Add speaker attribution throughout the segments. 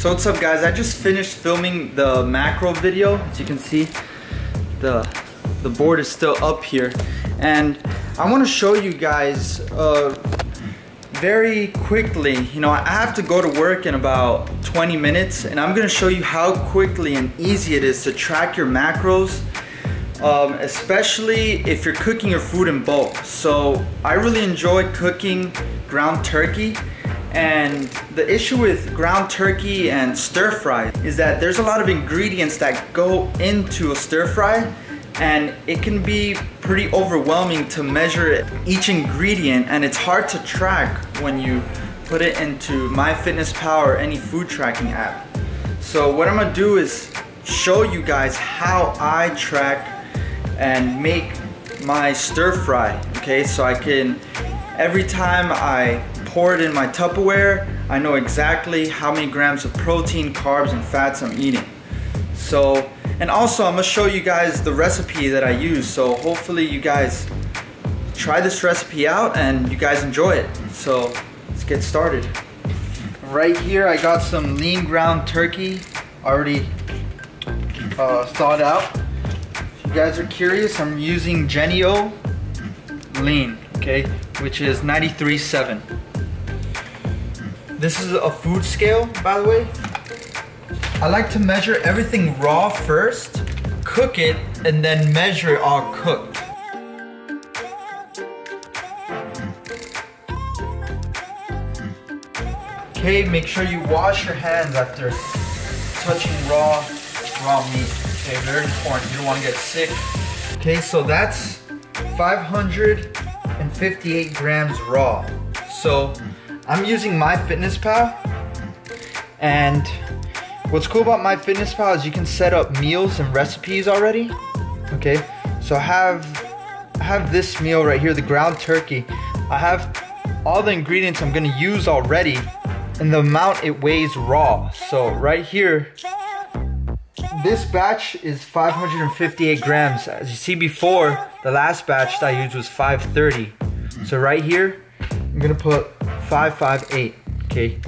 Speaker 1: So what's up guys, I just finished filming the macro video. As you can see, the board is still up here. And I want to show you guys very quickly, you know, I have to go to work in about 20 minutes and I'm going to show you how quickly and easy it is to track your macros, especially if you're cooking your food in bulk. So I really enjoy cooking ground turkey. And the issue with ground turkey and stir fry is that there's a lot of ingredients that go into a stir fry, and it can be pretty overwhelming to measure each ingredient, and it's hard to track when you put it into MyFitnessPal or any food tracking app. So what I'm gonna do is show you guys how I track and make my stir fry, okay? So I can, every time I pour it in my Tupperware, I know exactly how many grams of protein, carbs, and fats I'm eating. So, and also I'm gonna show you guys the recipe that I use. So hopefully you guys try this recipe out and you guys enjoy it. So let's get started. Right here I got some lean ground turkey already thawed out. If you guys are curious, I'm using Genio lean, okay, which is 93.7. This is a food scale, by the way. I like to measure everything raw first, cook it, and then measure it all cooked. Okay, make sure you wash your hands after touching raw meat. Okay, very important. You don't want to get sick. Okay, so that's 558 grams raw. So I'm using MyFitnessPal, and what's cool about MyFitnessPal is you can set up meals and recipes already. Okay, so I have this meal right here, the ground turkey. I have all the ingredients I'm gonna use already and the amount it weighs raw. So right here, this batch is 558 grams. As you see before, the last batch that I used was 530. So right here, I'm gonna put 558, okay?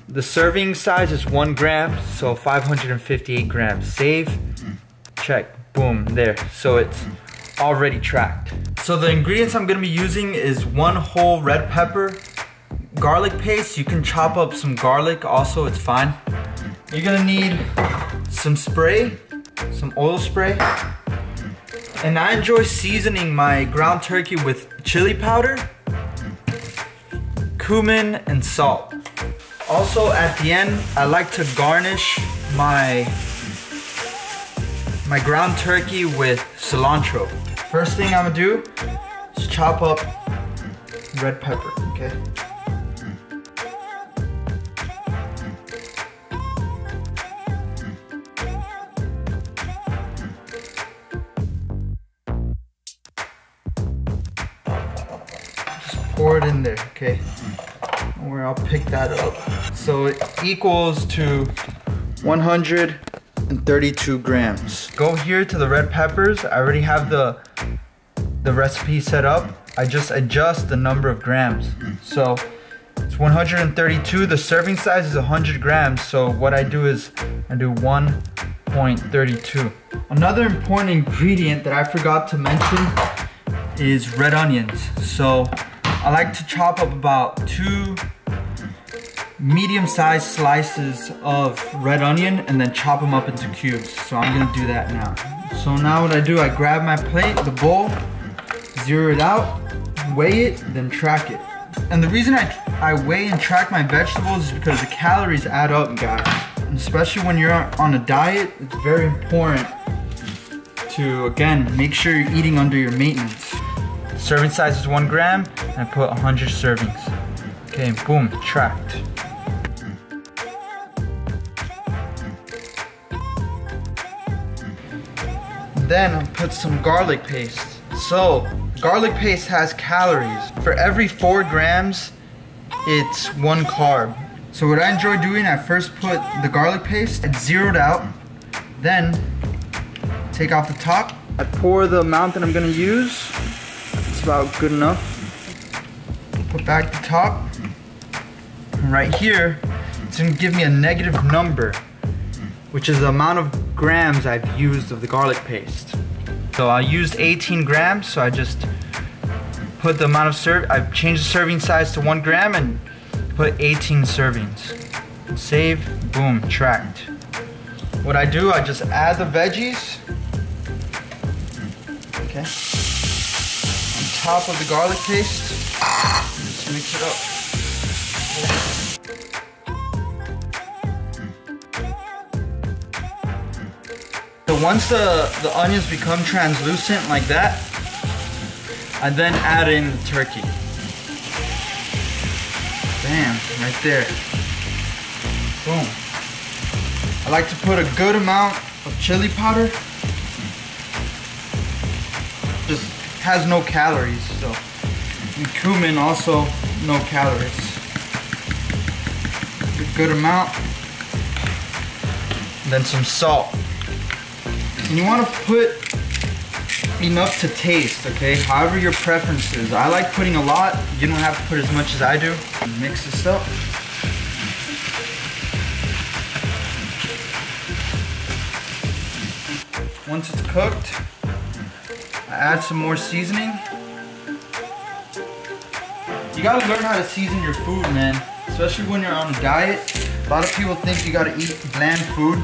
Speaker 1: The serving size is 1 gram, so 558 grams. Save, check, boom, there. So it's already tracked. So the ingredients I'm gonna be using is 1 whole red pepper, garlic paste. You can chop up some garlic also, it's fine. You're gonna need some spray, some oil spray. And I enjoy seasoning my ground turkey with chili powder, cumin, and salt. Also at the end, I like to garnish my ground turkey with cilantro. First thing I'm gonna do is chop up red pepper, okay? Just pour it in there, okay? Where I'll pick that up. So it equals to 132 grams. Go here to the red peppers. I already have the recipe set up. I just adjust the number of grams. So it's 132. The serving size is 100 grams. So what I do is I do 1.32. Another important ingredient that I forgot to mention is red onions. So I like to chop up about 2 medium-sized slices of red onion and then chop them up into cubes. So I'm gonna do that now. So now what I do, I grab my plate, the bowl, zero it out, weigh it, then track it. And the reason I weigh and track my vegetables is because the calories add up, guys. And especially when you're on a diet, it's very important to, again, make sure you're eating under your maintenance. Serving size is 1 gram, and I put 100 servings. Okay, boom, tracked. Then I'll put some garlic paste. So, garlic paste has calories. For every 4 grams, it's 1 carb. So what I enjoy doing, I first put the garlic paste, it's zeroed out, then take off the top. I pour the amount that I'm gonna use. It's about good enough. Put back the top. And right here it's gonna give me a negative number, which is the amount of grams I've used of the garlic paste. So I used 18 grams, so I just put the amount of I've changed the serving size to 1 gram and put 18 servings. Save, boom, tracked. What I do, I just add the veggies, okay, on top of the garlic paste. Just mix it up. So once the onions become translucent like that, I then add in the turkey. Bam, right there. Boom. I like to put a good amount of chili powder. Just has no calories, so. And cumin also no calories. A good amount. And then some salt. And you want to put enough to taste, okay? However your preference is. I like putting a lot. You don't have to put as much as I do. Mix this up. Once it's cooked, I add some more seasoning. You gotta learn how to season your food, man. Especially when you're on a diet. A lot of people think you gotta eat bland food,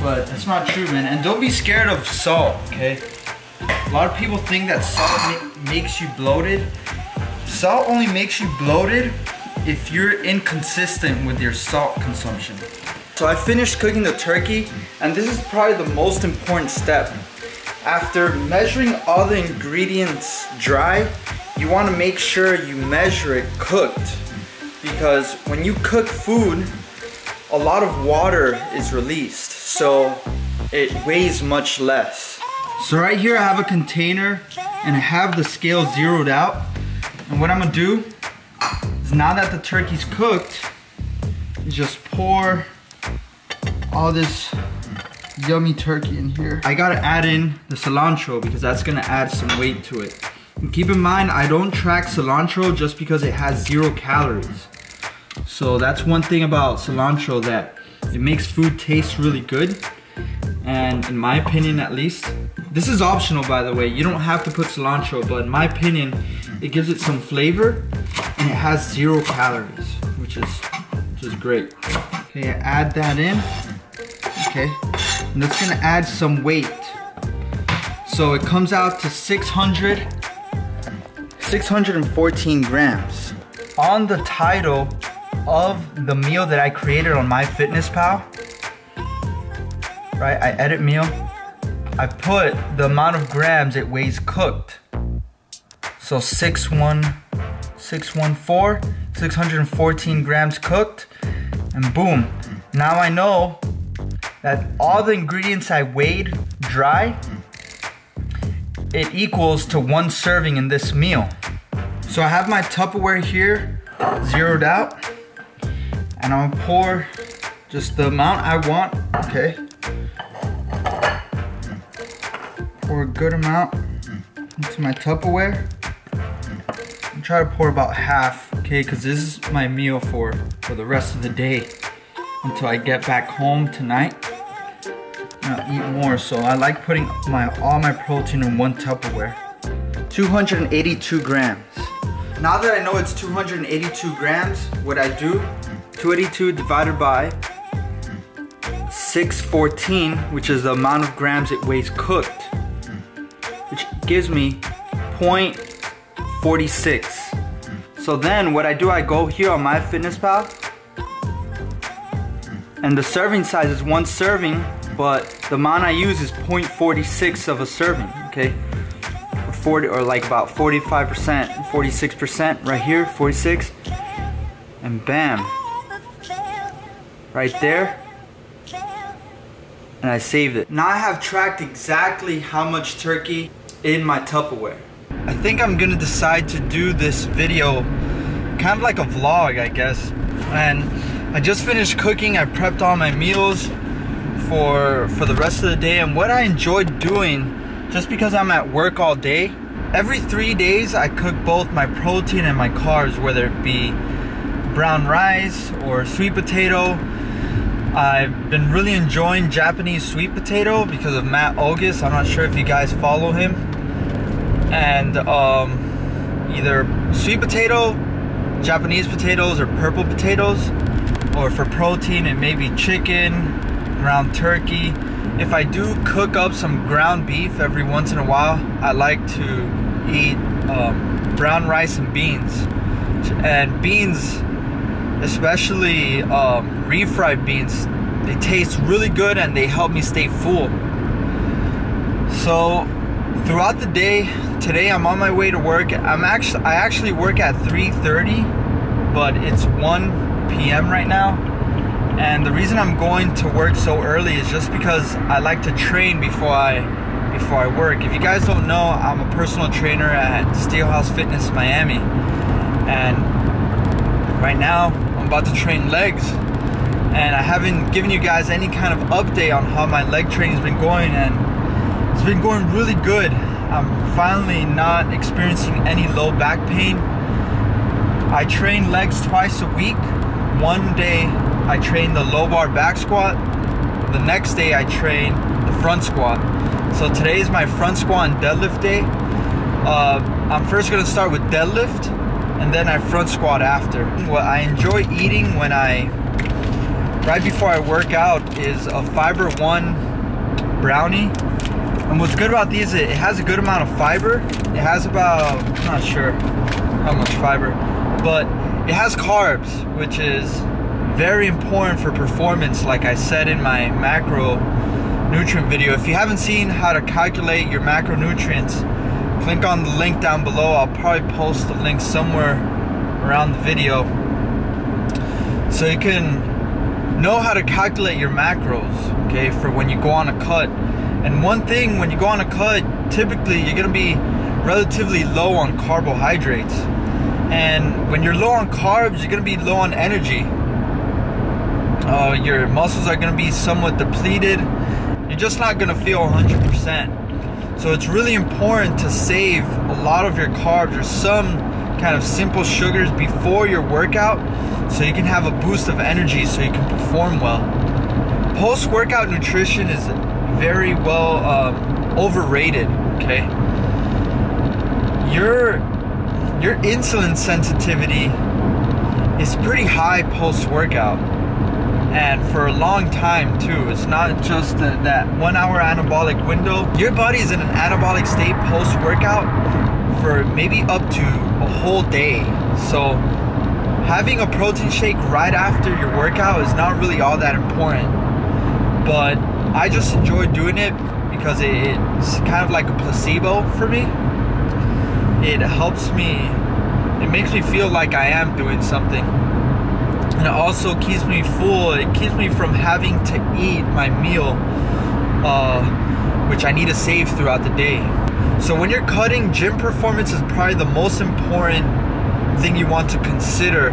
Speaker 1: but that's not true, man. And don't be scared of salt, okay? A lot of people think that salt makes you bloated. Salt only makes you bloated if you're inconsistent with your salt consumption. So I finished cooking the turkey, and this is probably the most important step. After measuring all the ingredients dry, you want to make sure you measure it cooked, because when you cook food, a lot of water is released, so it weighs much less. So right here I have a container and I have the scale zeroed out, and what I'm gonna do is, now that the turkey's cooked, is just pour all this yummy turkey in here. I gotta add in the cilantro because that's gonna add some weight to it. And keep in mind, I don't track cilantro just because it has 0 calories. So that's one thing about cilantro, that it makes food taste really good. And in my opinion, at least, this is optional, by the way. You don't have to put cilantro, but in my opinion, it gives it some flavor and it has 0 calories, which is great. Okay, add that in. Okay, and that's gonna add some weight. So it comes out to 614 grams. On the title of the meal that I created on MyFitnessPal, right, I edit meal, I put the amount of grams it weighs cooked. So 614 grams cooked, and boom. Now I know that all the ingredients I weighed dry, it equals to 1 serving in this meal. So I have my Tupperware here zeroed out, and I'm gonna pour just the amount I want, okay? Pour a good amount into my Tupperware. And try to pour about half, okay? Because this is my meal for the rest of the day until I get back home tonight. I'll eat more, so I like putting all my protein in 1 Tupperware. 282 grams. Now that I know it's 282 grams, what I do, 282 divided by 614, which is the amount of grams it weighs cooked, which gives me 0.46. So then what I do, I go here on MyFitnessPal, and the serving size is 1 serving, but the amount I use is 0.46 of a serving, okay? 40, or like about 45%, 46% right here, 46, and bam, right there, and I saved it. Now I have tracked exactly how much turkey in my Tupperware. I think I'm gonna decide to do this video kind of like a vlog, I guess. And I just finished cooking. I prepped all my meals for the rest of the day, and what I enjoyed doing, just because I'm at work all day, every 3 days I cook both my protein and my carbs, whether it be brown rice or sweet potato. I've been really enjoying Japanese sweet potato because of Matt Ogus. I'm not sure if you guys follow him. And either sweet potato, Japanese potatoes, or purple potatoes. Or for protein, it may be chicken, ground turkey. If I do cook up some ground beef every once in a while, I like to eat brown rice and beans. And beans, especially refried beans, they taste really good and they help me stay full. So throughout the day, today I'm on my way to work. I actually work at 3:30, but it's 1 p.m. right now. And the reason I'm going to work so early is just because I like to train before I work. If you guys don't know, I'm a personal trainer at Steelhouse Fitness Miami, and right now I'm about to train legs, and I haven't given you guys any kind of update on how my leg training's been going, and it's been going really good. I'm finally not experiencing any low back pain. I train legs twice a week. One day I train the low bar back squat. The next day I train the front squat. So today is my front squat and deadlift day. I'm first gonna start with deadlift, and then I front squat after. What I enjoy eating right before I work out is a Fiber One brownie. And what's good about these, it has a good amount of fiber. It has about, I'm not sure how much fiber, but it has carbs, which is very important for performance, like I said in my macronutrient video. If you haven't seen how to calculate your macronutrients, click on the link down below. I'll probably post the link somewhere around the video so you can know how to calculate your macros, okay, for when you go on a cut. And one thing, when you go on a cut, typically you're gonna be relatively low on carbohydrates. And when you're low on carbs, you're gonna be low on energy. Your muscles are gonna be somewhat depleted. You're just not gonna feel 100%. So it's really important to save a lot of your carbs or some kind of simple sugars before your workout, so you can have a boost of energy so you can perform well. Post-workout nutrition is very well overrated, okay? Your insulin sensitivity is pretty high post-workout, and for a long time too. It's not just that 1 hour anabolic window. Your body is in an anabolic state post-workout for maybe up to a whole day. So having a protein shake right after your workout is not really all that important, but I just enjoy doing it because it's kind of like a placebo for me. It helps me, it makes me feel like I am doing something. And it also keeps me full. It keeps me from having to eat my meal, which I need to save throughout the day. So when you're cutting, gym performance is probably the most important thing you want to consider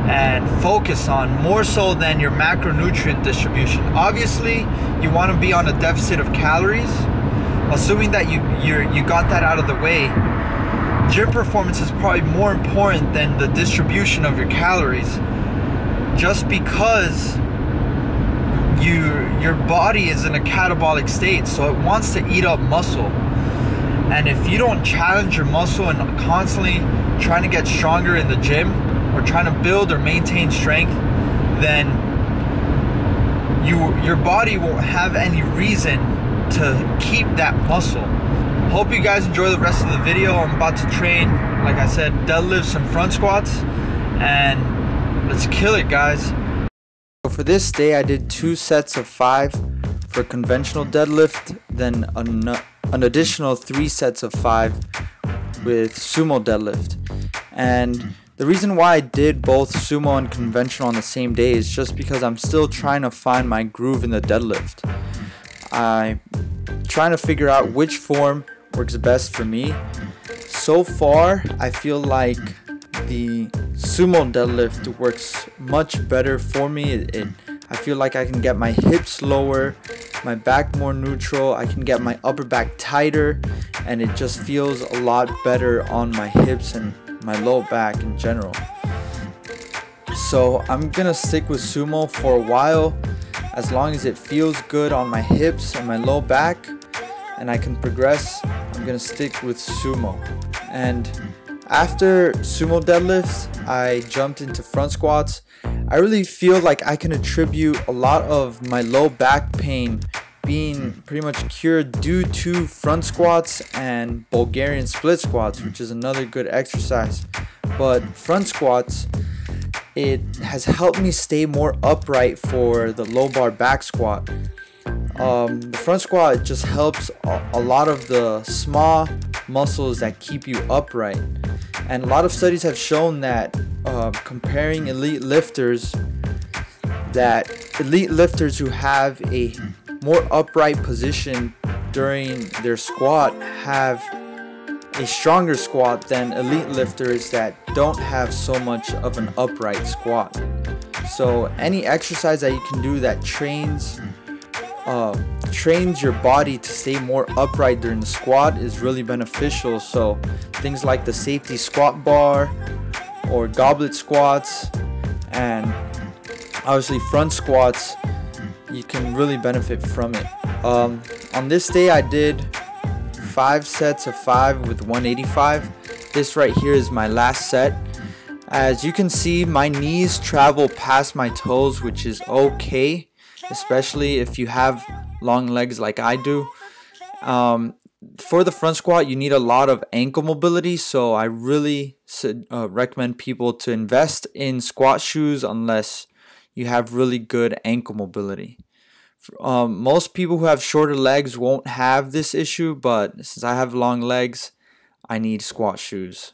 Speaker 1: and focus on, more so than your macronutrient distribution. Obviously, you want to be on a deficit of calories. Assuming that you got that out of the way, gym performance is probably more important than the distribution of your calories, just because your body is in a catabolic state, so it wants to eat up muscle. And if you don't challenge your muscle and constantly trying to get stronger in the gym, or trying to build or maintain strength, then your body won't have any reason to keep that muscle. Hope you guys enjoy the rest of the video. I'm about to train, like I said, deadlifts and front squats, and let's kill it, guys. So for this day I did 2 sets of 5 for conventional deadlift, then an additional 3 sets of 5 with sumo deadlift. And the reason why I did both sumo and conventional on the same day is just because I'm still trying to find my groove in the deadlift. I'm trying to figure out which form works best for me. So far, I feel like the sumo deadlift works much better for me. I feel like I can get my hips lower, my back more neutral, I can get my upper back tighter, and it just feels a lot better on my hips and my low back in general. So I'm gonna stick with sumo for a while, as long as it feels good on my hips and my low back and I can progress. I'm gonna stick with sumo. And after sumo deadlifts, I jumped into front squats. I really feel like I can attribute a lot of my low back pain being pretty much cured due to front squats and Bulgarian split squats, which is another good exercise. But front squats, it has helped me stay more upright for the low bar back squat. The front squat just helps a lot of the small muscles that keep you upright. And a lot of studies have shown that comparing elite lifters who have a more upright position during their squat have a stronger squat than elite lifters that don't have so much of an upright squat. So any exercise that you can do that trains your body to stay more upright during the squat is really beneficial. So things like the safety squat bar or goblet squats, and obviously front squats, you can really benefit from it. On this day I did 5 sets of 5 with 185. This right here is my last set. As you can see, my knees travel past my toes, which is okay, especially if you have long legs like I do. For the front squat, you need a lot of ankle mobility, so I really recommend people to invest in squat shoes unless you have really good ankle mobility. Most people who have shorter legs won't have this issue, but since I have long legs, I need squat shoes.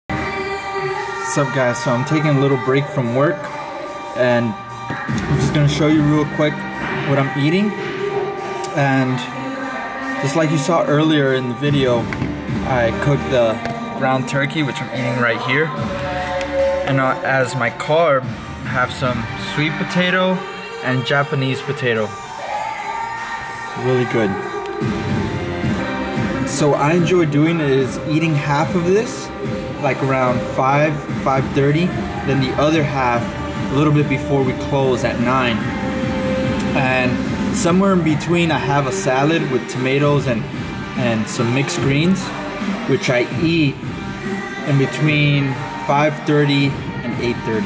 Speaker 1: What's up, guys? So I'm taking a little break from work, and I'm just gonna show you real quick what I'm eating. And just like you saw earlier in the video, I cooked the ground turkey, which I'm eating right here. And as my carb, I have some sweet potato and Japanese potato. Really good. So what I enjoy doing is eating half of this, like around 5:30, then the other half a little bit before we close at 9. And somewhere in between I have a salad with tomatoes and some mixed greens, which I eat in between 5:30 and 8:30.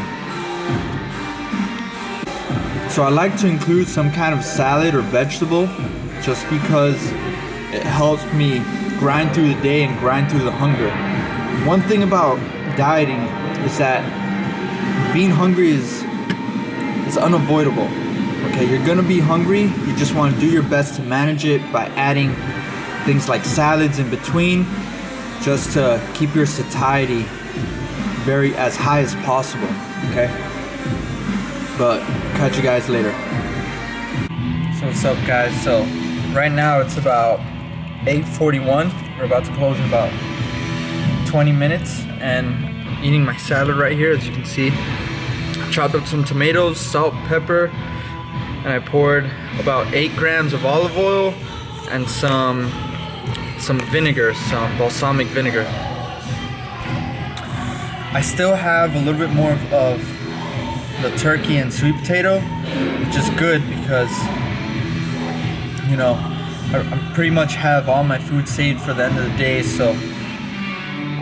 Speaker 1: So I like to include some kind of salad or vegetable just because it helps me grind through the day and grind through the hunger. One thing about dieting is that being hungry is unavoidable. Okay, you're gonna be hungry, you just wanna do your best to manage it by adding things like salads in between, just to keep your satiety as high as possible, okay? But catch you guys later. So what's up, guys? So right now it's about 8:41. We're about to close in about 20 minutes, and eating my salad right here. As you can see, chopped up some tomatoes, salt, pepper, and I poured about 8 grams of olive oil and some vinegar, some balsamic vinegar. I still have a little bit more of the turkey and sweet potato, which is good because, you know, I pretty much have all my food saved for the end of the day, so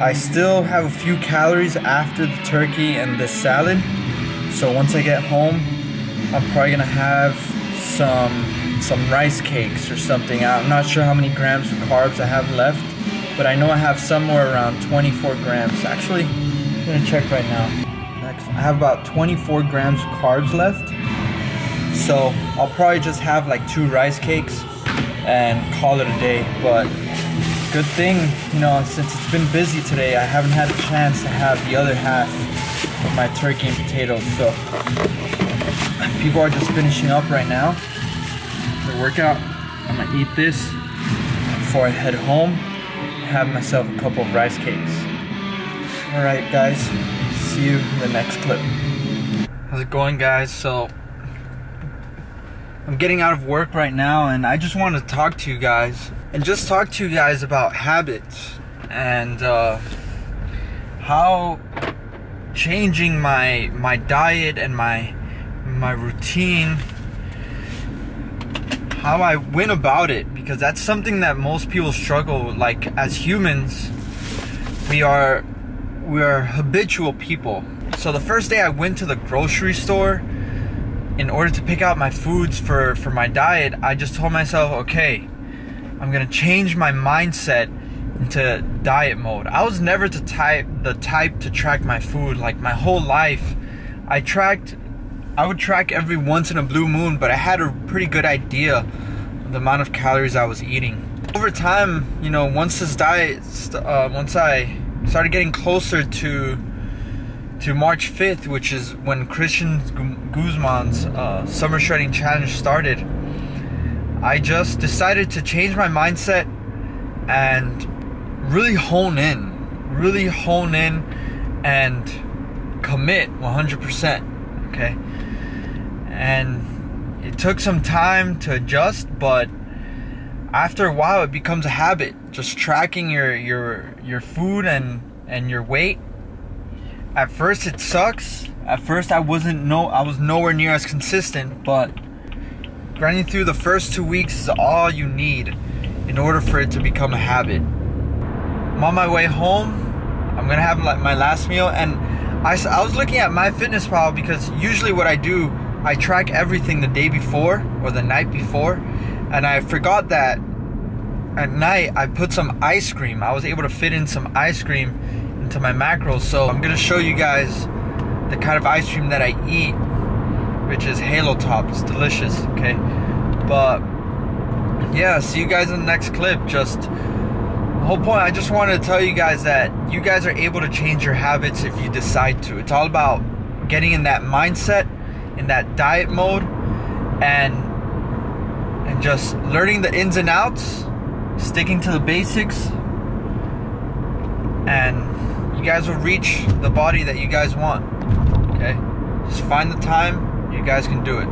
Speaker 1: I still have a few calories after the turkey and this salad. So once I get home, I'm probably gonna have some rice cakes or something. I'm not sure how many grams of carbs I have left, but I know I have somewhere around 24 grams. Actually, I'm gonna check right now. I have about 24 grams of carbs left. So I'll probably just have like 2 rice cakes and call it a day. But good thing, you know, since it's been busy today, I haven't had a chance to have the other half of my turkey and potatoes. So people are just finishing up right now the workout. I'm gonna eat this before I head home, have myself a couple of rice cakes. All right, guys, see you in the next clip. How's it going, guys? So I'm getting out of work right now, and I just want to talk to you guys about habits and how changing my diet and my routine, how I went about it, because that's something that most people struggle. Like, as humans, we are habitual people. So the first day I went to the grocery store in order to pick out my foods for my diet, I just told myself, okay, I'm gonna change my mindset into diet mode. I was never the type to track my food. Like, my whole life I would track every once in a blue moon, but I had a pretty good idea of the amount of calories I was eating. Over time, you know, once this diet once I started getting closer to March 5th, which is when Christian Guzman's summer shredding challenge started, I just decided to change my mindset and really hone in and commit 100%. Okay, and it took some time to adjust, but after a while it becomes a habit, just tracking your food and your weight. At first it sucks. At first I was nowhere near as consistent, but grinding through the first 2 weeks is all you need in order for it to become a habit. I'm on my way home. I'm gonna have my last meal, and I was looking at MyFitnessPal, because usually what I do, I track everything the day before or the night before, and I forgot that at night I put some ice cream. I was able to fit in some ice cream into my macros, so I'm gonna show you guys the kind of ice cream that I eat, which is Halo Top. It's delicious, okay? But yeah, see you guys in the next clip. Just the whole point, I just wanted to tell you guys that you guys are able to change your habits if you decide to. It's all about getting in that mindset, in that diet mode, and just learning the ins and outs, sticking to the basics, and you guys will reach the body that you guys want. Okay, just find the time. You guys can do it.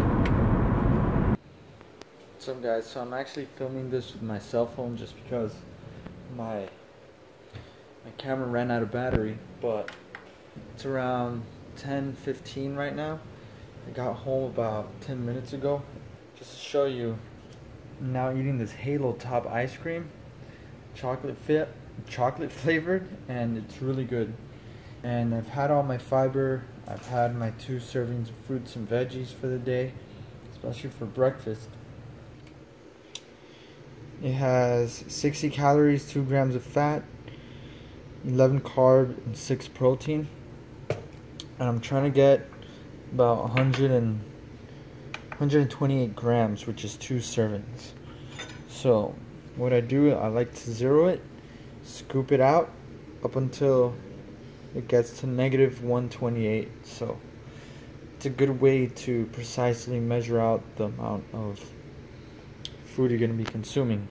Speaker 1: What's up, guys? So I'm actually filming this with my cell phone just because my camera ran out of battery, but it's around 10:15 right now. I got home about 10 minutes ago. Just to show you, I'm now eating this Halo Top ice cream, chocolate flavored, and it's really good. And I've had all my fiber. I've had my 2 servings of fruits and veggies for the day, especially for breakfast. It has 60 calories, 2 grams of fat, 11 carb, and 6 protein. And I'm trying to get about 128 grams, which is 2 servings. So what I do, I like to zero it, scoop it out up until it gets to negative 128. So it's a good way to precisely measure out the amount of food you're going to be consuming.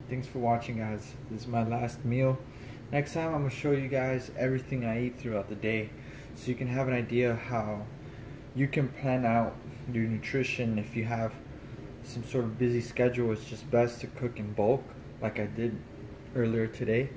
Speaker 1: Thanks for watching, guys. This is my last meal. Next time I'm going to show you guys everything I eat throughout the day, so you can have an idea how you can plan out your nutrition. If you have some sort of busy schedule, it's just best to cook in bulk like I did earlier today.